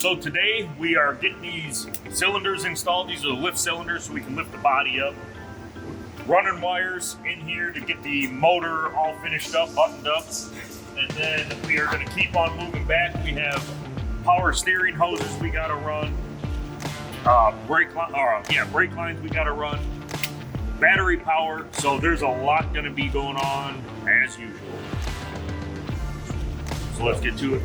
So today we are getting these cylinders installed. These are the lift cylinders so we can lift the body up. Running wires in here to get the motor all finished up, buttoned up. And then we are going to keep on moving back. We have power steering hoses we got to run. Brake lines we got to run. Battery power. So there's a lot going to be going on as usual. So let's get to it.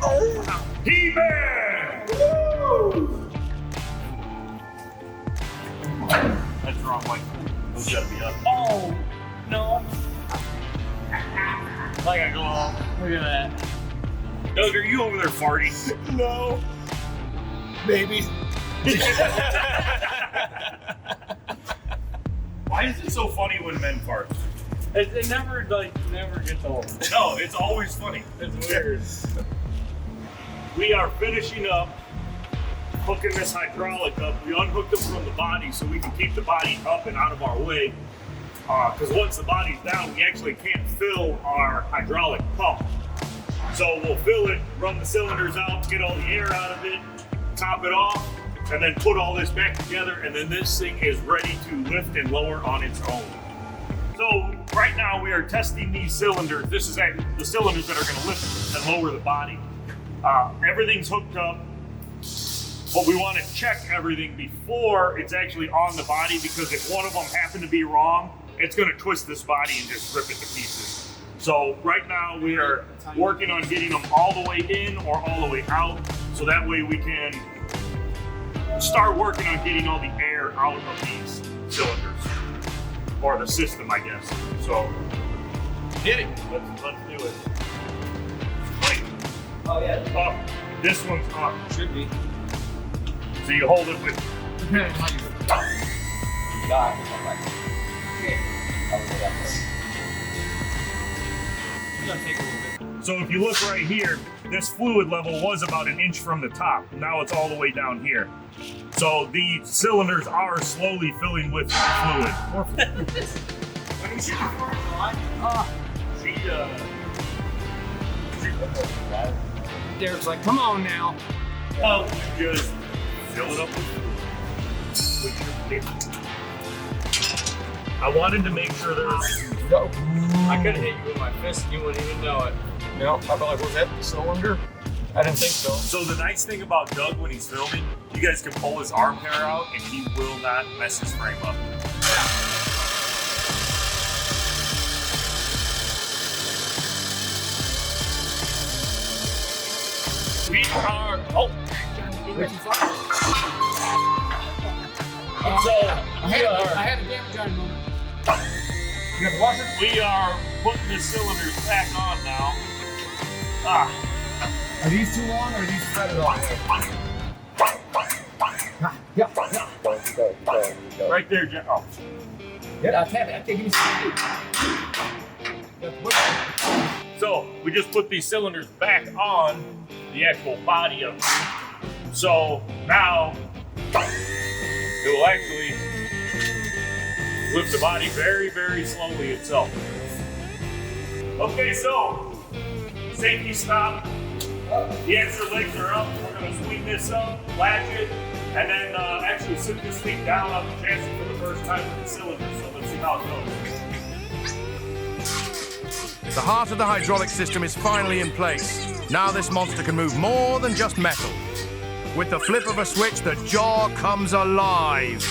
Oh, He-Man! Woo! That's the wrong way. Those gotta be up. Oh, no. I gotta go off. Look at that. Doug, are you over there farting? No. Maybe. Why is it so funny when men fart? It never gets old. No, it's always funny. It's weird. We are finishing up hooking this hydraulic up. We unhooked it from the body so we can keep the body up and out of our way. Because once the body's down, we actually can't fill our hydraulic pump. So we'll fill it, run the cylinders out, get all the air out of it, top it off, and then put all this back together, and then this thing is ready to lift and lower on its own. So right now we are testing these cylinders. This is the cylinders that are going to lift and lower the body. Everything's hooked up, but we want to check everything before it's actually on the body, because if one of them happened to be wrong, it's going to twist this body and just rip it to pieces. So right now we are working on getting them all the way in or all the way out, so that way we can start working on getting all the air out of these cylinders, or the system, I guess. So Get it. let's do it. Wait. Oh yeah. Up. This one's up. Should be. So you hold it with. God, okay. I'll go that way. It's gonna take a little bit. So if you look right here, this fluid level was about an inch from the top. Now it's all the way down here. So the cylinders are slowly filling with fluid. When you see the floor on, Derek's like, come on now. Oh, you just fill it up with your paper. I wanted to make sure there was. I could have hit you with my fist and you wouldn't even know it. No, I'd be like, was that the cylinder? I didn't think so. So the nice thing about Doug when he's filming, you guys can pull his arm hair out and he will not mess his frame up. We are. Oh. I had a damage on moment. You have washer? We are putting the cylinders back on now. are these too long or are these threaded off? Right there, Jeff. Oh. Yeah, I can't give you some. So we just put these cylinders back on the actual body of it. So now it will actually lift the body very, very slowly itself. Okay, so safety stop. The extra legs are up. We're going to swing this up, latch it, and then actually sit this thing down on the chassis for the first time with the cylinder. So let's see how it goes. The heart of the hydraulic system is finally in place. Now this monster can move more than just metal. With the flip of a switch, the jaw comes alive.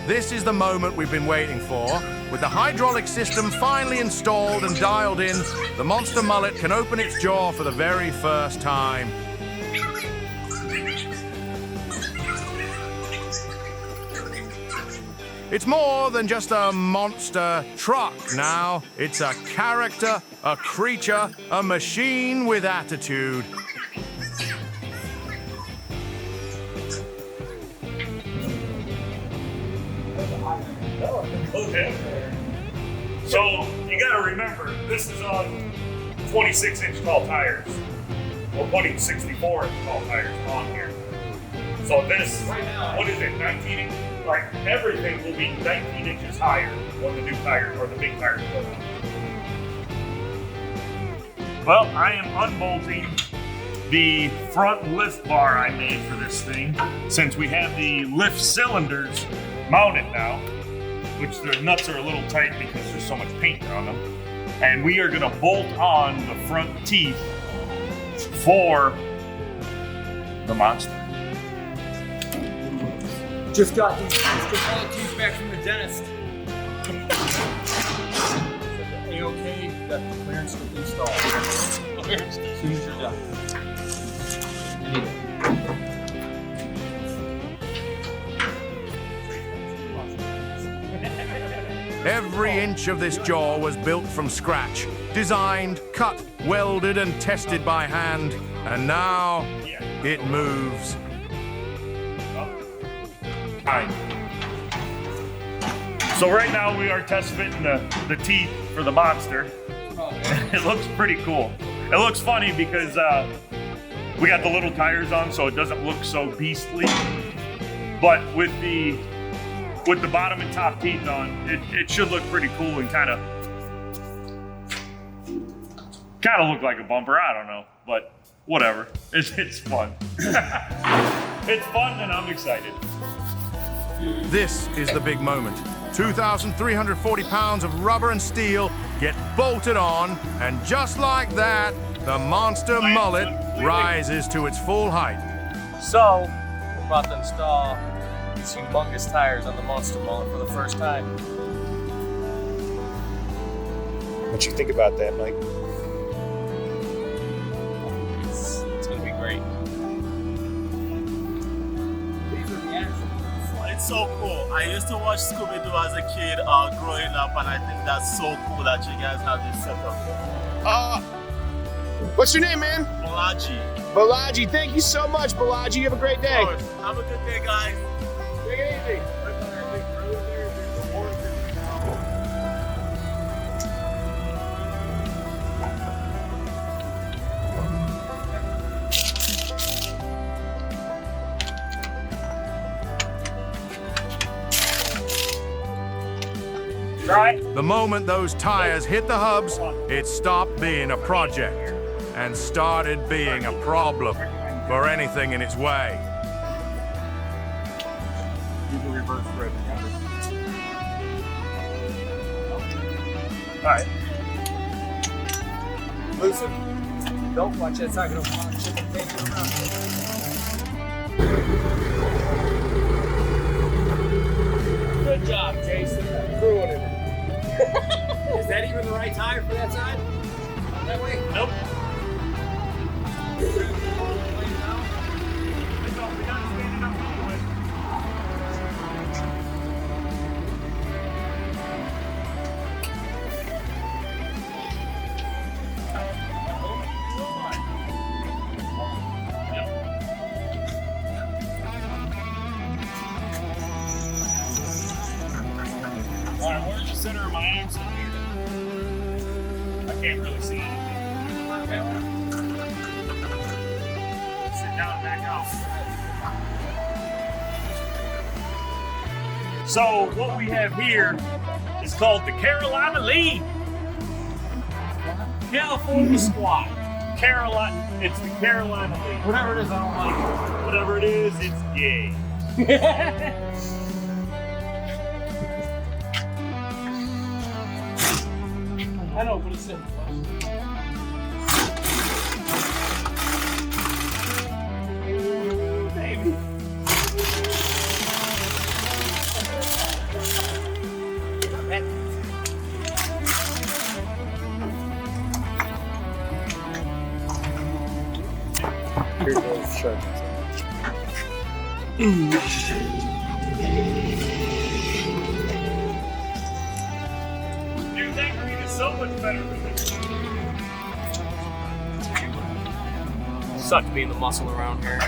This is the moment we've been waiting for. With the hydraulic system finally installed and dialed in, the Monster Mullet can open its jaw for the very first time. It's more than just a monster truck now. It's a character, a creature, a machine with attitude. Okay. So you got to remember, this is on 26-inch tall tires. Well, 64-inch tall tires on here. So this, what is it, 19 inches? Like everything will be 19 inches higher when the new tires or the big tires go on. Well, I am unbolting the front lift bar I made for this thing, since we have the lift cylinders mounted now, which their nuts are a little tight because there's so much paint on them. And we are gonna bolt on the front teeth for the Monster. Just got these teeth back from the dentist. A-okay, got the clearance to install. As soon as you're done. I need it. Every inch of this jaw was built from scratch, designed, cut, welded, and tested by hand. And now it moves. Alright. So right now we are test fitting the teeth for the Monster. It looks pretty cool. It looks funny because we got the little tires on, so it doesn't look so beastly. But with the bottom and top teeth on, it should look pretty cool and kind of look like a bumper. I don't know, but whatever. It's fun. It's fun, and I'm excited. This is the big moment. 2,340 pounds of rubber and steel get bolted on, and just like that, the Monster Mullet rises to its full height. So, we're about to install these humongous tires on the Monster Mullet for the first time. What you think about that, Mike? It's gonna be great. It's so cool. I used to watch Scooby-Doo as a kid growing up, and I think that's so cool that you guys have this setup. What's your name, man? Balaji. Balaji. Thank you so much, Balaji. You have a great day. Have a good day, guys. Take it easy. The moment those tires hit the hubs, it stopped being a project and started being a problem for anything in its way. Alright. Listen, don't watch it. It's not gonna launch it and take it around. Good job, Jason. Ruining it. Is that even the right tire for that side? That way? Nope. Alright, where's the center of my axle here? I can't really see anything. Sit down and back out. So what we have here is called the Carolina Lead. California Squat. It's the Carolina Lead. Whatever it is, I don't like it. Whatever it is, it's gay. I know, but it's simple. Maybe. Here goes sharp. Dude, that green is so much better than this. Sucked being the muscle around here.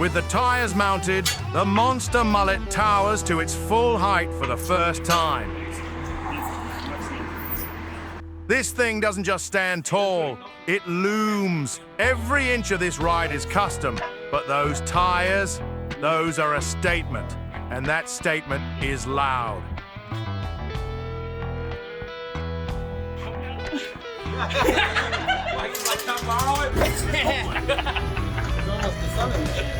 With the tires mounted, the Monster Mullet towers to its full height for the first time. This thing doesn't just stand tall, it looms. Every inch of this ride is custom, but those tires, those are a statement, and that statement is loud. Like I borrow it? It's almost the sun in there.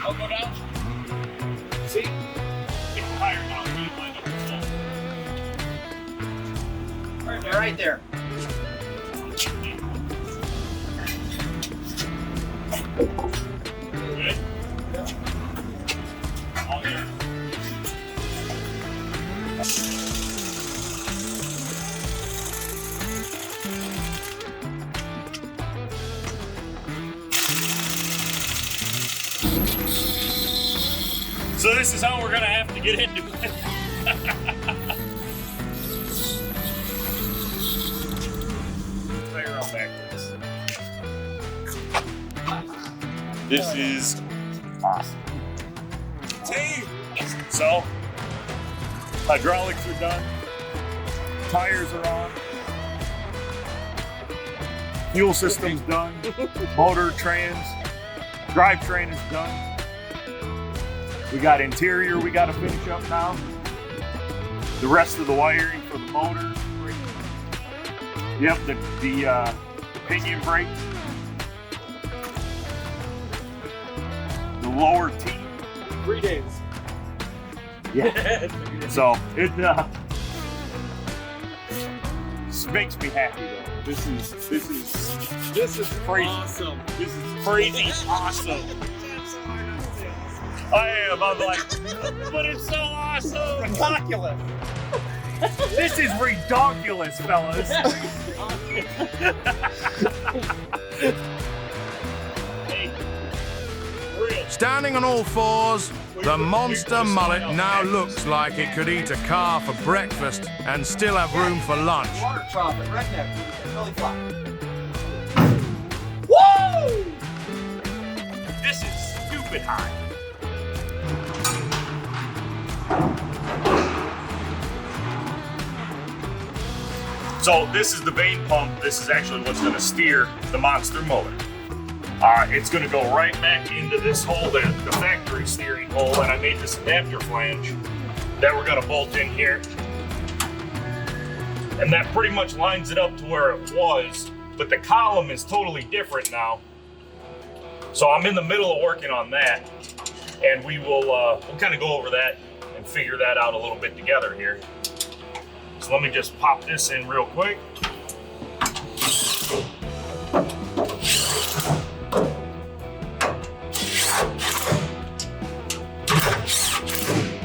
I'll go down. See? Get the tire down. You might need to Right there. Good? All here. So this is how we're gonna have to get into it. Play around backwards. This is awesome. Team! So, hydraulics are done. Tires are on. Fuel system's done. Motor, trans, drivetrain is done. We got interior we got to finish up now. The rest of the wiring for the motor. Yep, the pinion brake. The lower T. 3 days. Yeah. So it makes me happy though. This is crazy. Awesome. This is crazy awesome. I am. I'm like, but it's so awesome. Ridiculous. This is redonkulous, fellas. Hey, real. Standing on all fours, the Monster Mullet now looks like it could eat a car for breakfast and still have room for lunch. Water trough and redneck. Really flat. Woo! This is stupid high. So this is the vane pump. This is actually what's going to steer the Monster Mullet. It's going to go right back into this hole, the factory steering hole, and I made this adapter flange that we're going to bolt in here. And that pretty much lines it up to where it was, but the column is totally different now. So I'm in the middle of working on that, and we'll kind of go over that and figure that out a little bit together here. So let me just pop this in real quick.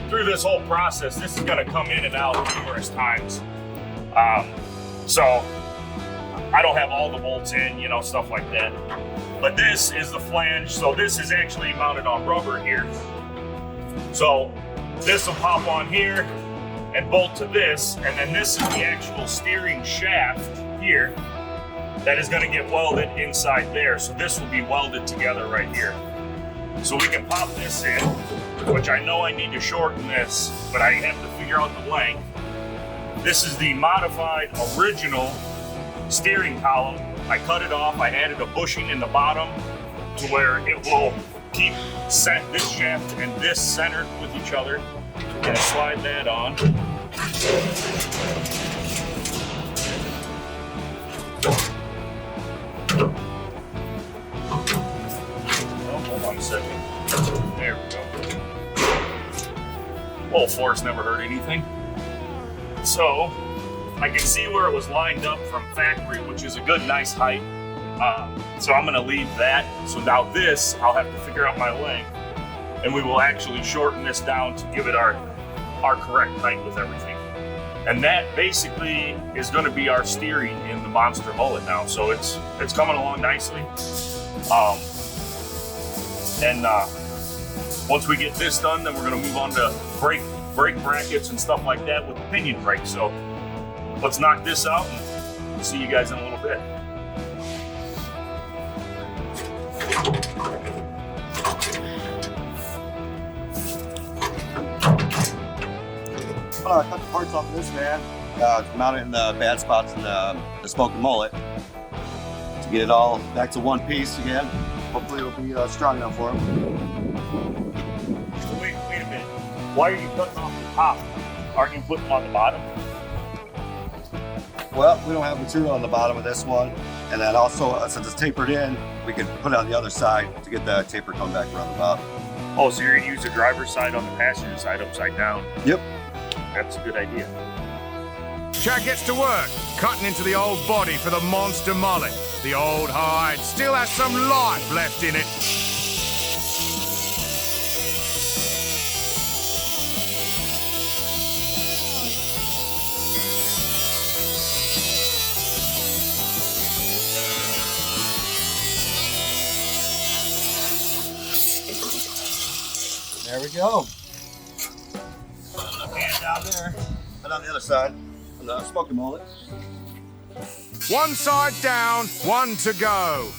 Through this whole process, this is going to come in and out numerous times. So I don't have all the bolts in, you know, stuff like that. But this is the flange. So this is actually mounted on rubber here. So this will pop on here and bolt to this, and then this is the actual steering shaft here that is going to get welded inside there. So this will be welded together right here. So we can pop this in, which I know I need to shorten this, but I have to figure out the length. This is the modified original steering column. I cut it off, I added a bushing in the bottom to where it will keep this shaft and this centered with each other. Gonna slide that on. Oh, hold on a second. There we go. Full force never hurt anything. So I can see where it was lined up from factory, which is a good, nice height. So I'm gonna leave that. So now this, I'll have to figure out my length, and we will actually shorten this down to give it our our correct height with everything. And that basically is going to be our steering in the Monster Mullet now. So it's coming along nicely. Once we get this done, then we're going to move on to brake brackets and stuff like that with the pinion brake. So let's knock this out and see you guys in a little bit. Cut the parts off of this van, mount it in the bad spots in the smoking mullet to get it all back to one piece again. Hopefully it'll be strong enough for them. So wait a minute. Why are you cutting off the top? Aren't you putting them on the bottom? Well, we don't have material on the bottom of this one. And then also, since it's tapered in, we can put it on the other side to get the taper come back around the bottom. Oh, so you're going to use the driver's side on the passenger side upside down. Yep. That's a good idea. Chad gets to work, cutting into the old body for the Monster Mullet. The old hide still has some life left in it. There we go. And down there, and on the other side, on the smoking mullet. One side down, one to go.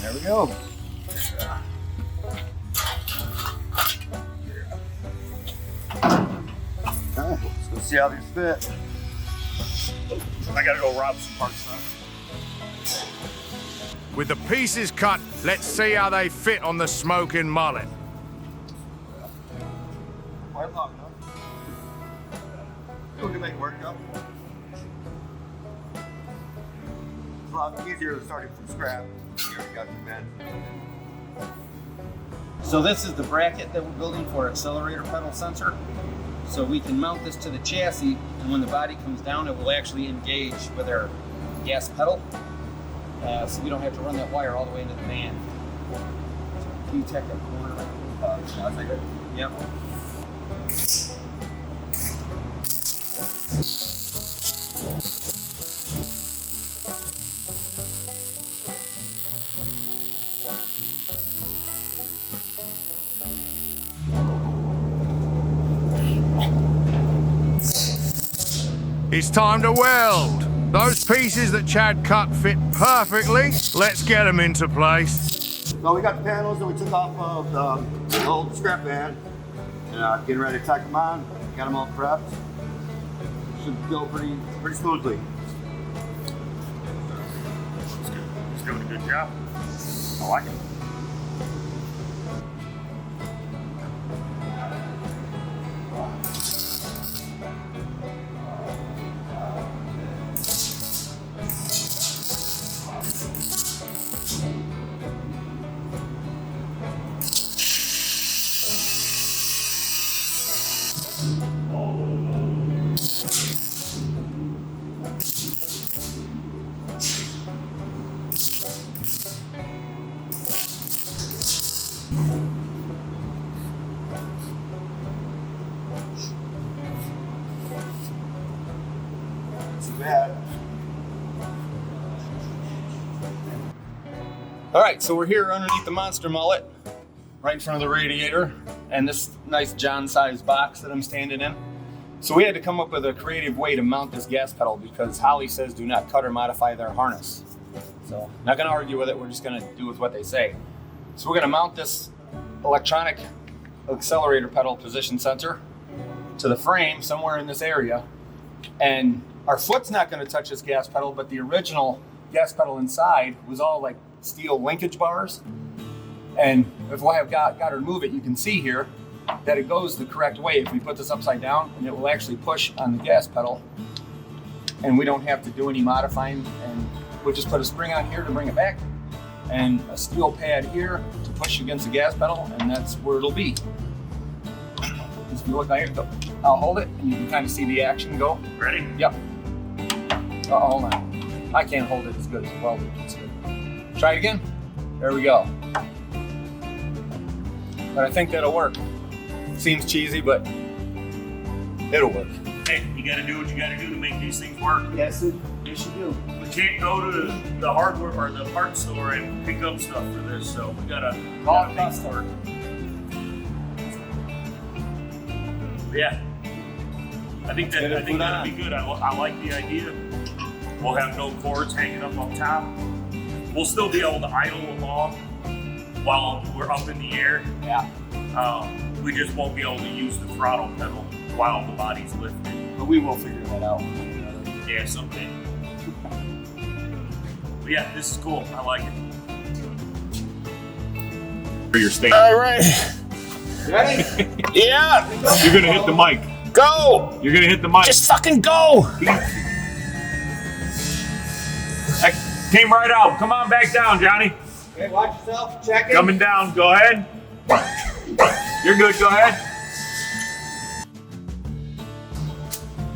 There we go. Let's go see how these fit. I gotta go rob some parts now. With the pieces cut, let's see how they fit on the smoking mullet. Quite long enough. We can make it work up. It's a lot easier than starting from scratch. You already got your bend. So this is the bracket that we're building for our accelerator pedal sensor. So we can mount this to the chassis, and when the body comes down, it will actually engage with our gas pedal. So we don't have to run that wire all the way into the van. Can you check that corner? Sounds like it. Yep. It's time to weld. Those pieces that Chad cut fit perfectly. Let's get them into place. So we got the panels that we took off of the old scrap van. And getting ready to tack them on. Got them all prepped. Should go pretty smoothly. He's doing a good job. I like it. Bad. All right, so we're here underneath the Monster Mullet, right in front of the radiator, and this nice John-sized box that I'm standing in. So we had to come up with a creative way to mount this gas pedal because Holly says do not cut or modify their harness. So not gonna argue with it, we're just gonna do with what they say. So we're gonna mount this electronic accelerator pedal position sensor to the frame somewhere in this area, and our foot's not going to touch this gas pedal, but the original gas pedal inside was all like steel linkage bars. And if I have got her to move it, you can see here that it goes the correct way. If we put this upside down, and it will actually push on the gas pedal, and we don't have to do any modifying, and we'll just put a spring on here to bring it back, and a steel pad here to push against the gas pedal, and that's where it'll be. If you look like it, I'll hold it, and you can kind of see the action go. Ready? Yep. hold on. I can't hold it as good as a welder can. Try it again. There we go. But I think that'll work. Seems cheesy, but it'll work. Hey, you gotta do what you gotta do to make these things work. Yes, you do. We can't go to the hardware or the parts store and pick up stuff for this, so we gotta make it work. Yeah, I think that'd be good. I like the idea. We'll have no cords hanging up on top. We'll still be able to idle along while we're up in the air. Yeah. We just won't be able to use the throttle pedal while the body's lifted. But we will figure that out. Yeah, someday. But yeah, this is cool. I like it. For your stand. All right. Ready? Yeah. You're gonna hit the mic. Go. You're gonna hit the mic. Just fucking go. That came right out. Come on back down, Johnny. Okay, watch yourself. Check it. Coming down. Go ahead. You're good. Go ahead.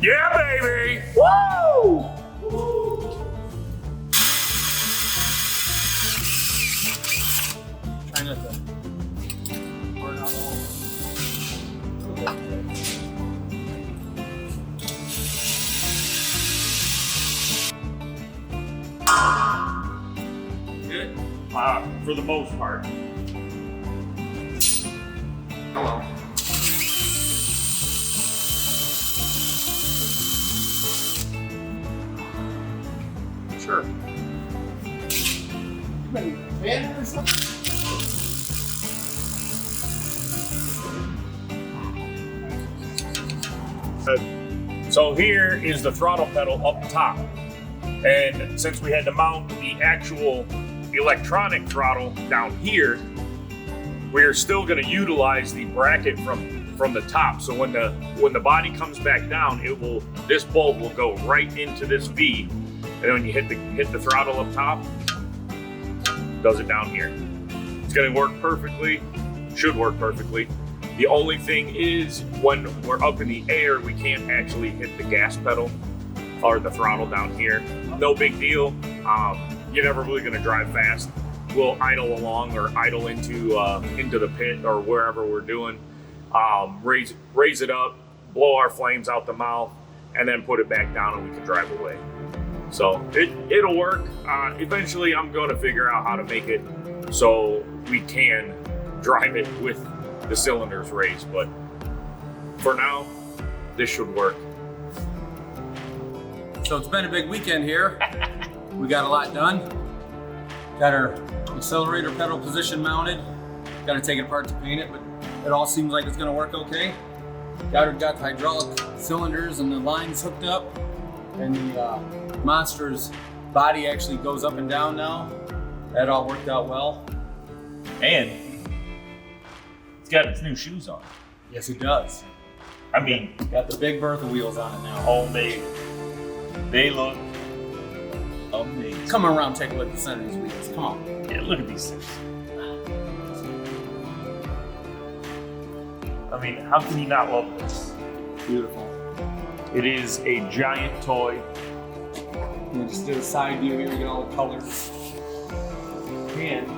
Yeah, baby. Woo. Try not to burn out all. Good. For the most part. Hello. Sure. You been fanning or something? So here is the throttle pedal up top. And since we had to mount the actual electronic throttle down here, we're still going to utilize the bracket from the top. So when the body comes back down, this bolt will go right into this V. And then when you hit the throttle up top, does it down here. It's going to work perfectly, should work perfectly. The only thing is when we're up in the air, we can't actually hit the gas pedal or the throttle down here. No big deal. You're never really going to drive fast. We'll idle along or idle into the pit or wherever we're doing. Raise it up, blow our flames out the mouth, and then put it back down, and we can drive away. So it'll work. Eventually, I'm going to figure out how to make it so we can drive it with the cylinders raised. But for now, this should work. So it's been a big weekend here. We got a lot done. Got our accelerator pedal position mounted. Got to take it apart to paint it, but it all seems like it's going to work okay. Got the hydraulic cylinders and the lines hooked up, and the Monster's body actually goes up and down now. That all worked out well. And it's got its new shoes on. Yes, it does. I mean, Got the big Bertha wheels on it now. homemade. They look amazing. Come around, take a look at the center of these wheels. Come on. Yeah, look at these things. I mean, how can you not love this? Beautiful. It is a giant toy. We just did a side view here. We get all the colors. And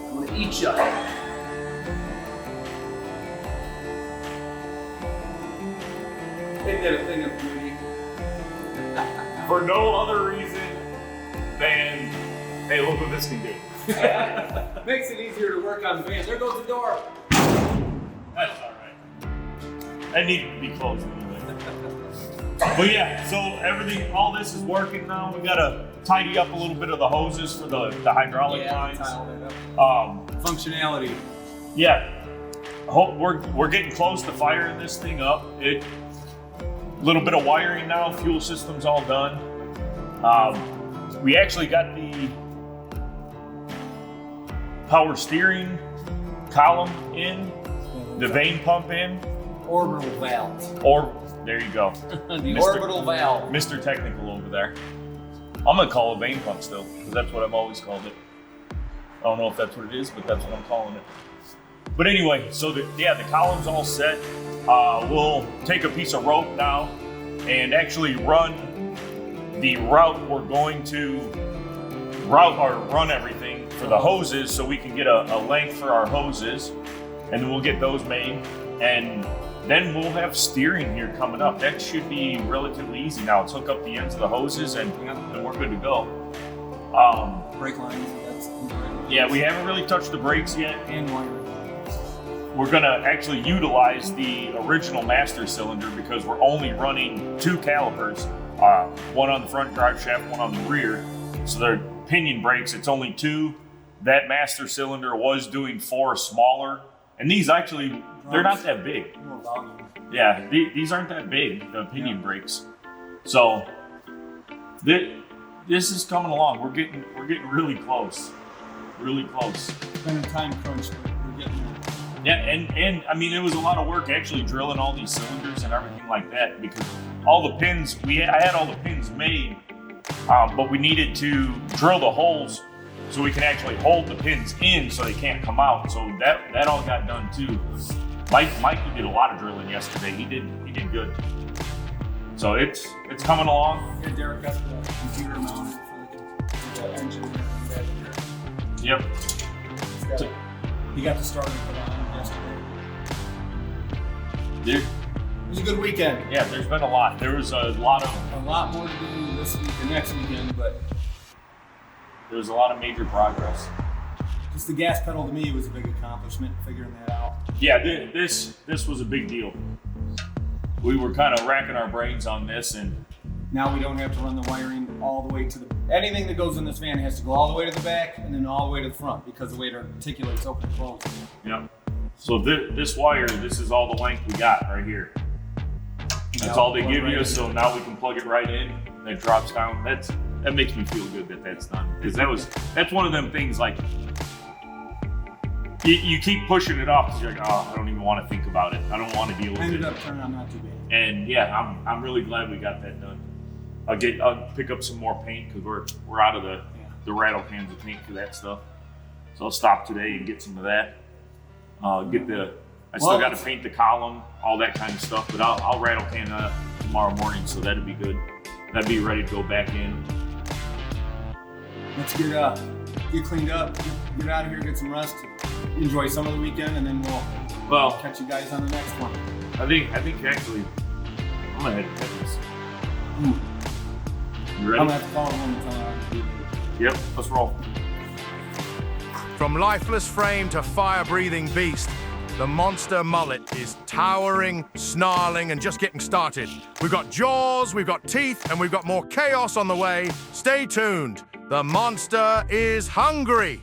I'm gonna eat you. They did a thing of beauty. For no other reason than, hey, look what this can do. Makes it easier to work on vans. There goes the door. That's all right. That needed to be closed anyway. But yeah, so all this is working now. We gotta tidy up a little bit of the hoses for the hydraulic lines. Functionality. Yeah, we're getting close to firing this thing up. A little bit of wiring now. Fuel system's all done. We actually got the power steering column in, the vane pump in. Orbital valve. Or there you go. The orbital valve. Mr. Technical over there. I'm gonna call it vane pump still, because that's what I've always called it. I don't know if that's what it is, but that's what I'm calling it. But anyway, so the column's all set. We'll take a piece of rope now and actually run the route we're going to run everything for the hoses, so we can get a length for our hoses, and then we'll get those made, and then we'll have steering here coming up. That should be relatively easy now. Let's hook up the ends of the hoses and we're good to go. Brake lines, that's Yeah, we haven't really touched the brakes yet. and wiring. We're gonna actually utilize the original master cylinder because we're only running 2 calipers, one on the front drive shaft, one on the rear. So they're pinion brakes, it's only 2. That master cylinder was doing 4 smaller, and these actually, they're not that big. More volume. Yeah, these aren't that big, the pinion brakes. So this is coming along. We're getting really close. Really close. It's been a time crunch, but we're getting there. Yeah, and I mean, it was a lot of work actually drilling all these cylinders and everything like that, because all the pins, I had all the pins made, but we needed to drill the holes so we can actually hold the pins in so they can't come out. So that all got done too. Mikey did a lot of drilling yesterday. He did good. So it's coming along. Yeah, Derek got the computer mounted for the engine and that here. Yep. He got the starter put on yesterday. There, It was a good weekend. yeah, there's been a lot. There was a lot more to do this week and next weekend, but there was a lot of major progress. just the gas pedal to me was a big accomplishment, figuring that out. Yeah, this was a big deal. We were kind of racking our brains on this, and Now we don't have to run the wiring all the way to anything that goes in this van has to go all the way to the back and then all the way to the front because the way it articulates open and close. yeah. So this wire, this is all the length we got right here. That's all they give you. So now we can plug it right in. And it drops down. That makes me feel good that that's done, because that's one of them things like you keep pushing it off because you're like, oh, I don't even want to think about it. I don't want to deal with it. Ended up turning out not too bad. And yeah, I'm really glad we got that done. I'll pick up some more paint because we're out of the rattle cans of paint for that stuff. So I'll stop today and get some of that. I still got to paint the column, all that kind of stuff, but I'll rattle can that tomorrow morning, so that'd be good. That'd be ready to go back in. Let's get cleaned up, get out of here, get some rest, enjoy some of the weekend, and then we'll catch you guys on the next one. I think actually, I'm gonna head to this. You ready? I'm gonna have to call them and tell them. Yep, let's roll. From lifeless frame to fire-breathing beast, the Monster Mullet is towering, snarling, and just getting started. We've got jaws, we've got teeth, and we've got more chaos on the way. Stay tuned. The monster is hungry.